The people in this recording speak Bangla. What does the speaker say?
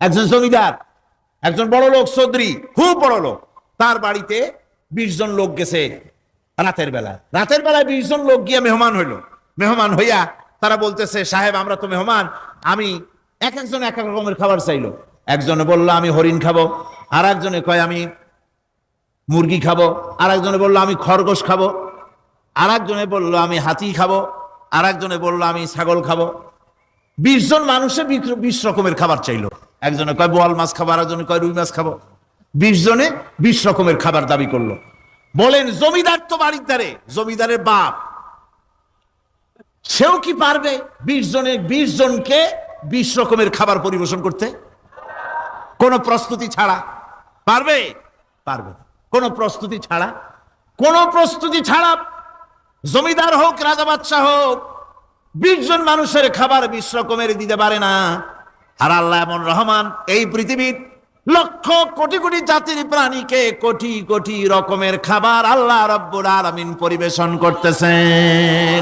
একজন জমিদার, একজন বড় লোক, চৌধুরী, খুব বড় লোক, তার বাড়িতে 20 জন লোক গেছে রাতের বেলায়। 20 জন লোক গিয়ে মেহমান হইল। মেহমান হইয়া তারা বলতেছে, সাহেব আমরা তো মেহমান, আমি একজন এক এক রকমের খাবার চাইলো। একজনে বললো আমি হরিণ খাবো, আর একজনে কয় আমি মুরগি খাবো, আর একজনে বললো আমি খরগোশ খাবো, আর একজনে বললো আমি হাতি খাবো, আর একজনে বললো আমি ছাগল খাবো। 20 জন মানুষে 20 রকমের খাবার চাইলো। একজনে কয় বোয়াল মাছ খাবো, আর একজনে কয় রুই মাছ খাবো। 20 জনে 20 রকমের খাবার দাবি করলো। বলেন জমিদার তো বাড়ির ধারে, জমিদারের বাপ, সেও কি পারবে 20 জনকে 20 রকমের খাবার পরিবেশন করতে? কোন প্রস্তুতি ছাড়া পারবে? পারবে না। কোন প্রস্তুতি ছাড়া, কোন প্রস্তুতি ছাড়া জমিদার হোক রাজা বাদশাহ হোক 20 জন মানুষের খাবার 20 রকমের দিতে পারে না। আর আল্লাহ এমন রহমান, এই পৃথিবীর লক্ষ কোটি কোটি জাতির প্রাণীকে কোটি কোটি রকমের খাবার আল্লাহ রাব্বুল আলামিন পরিবেশন করতেছেন।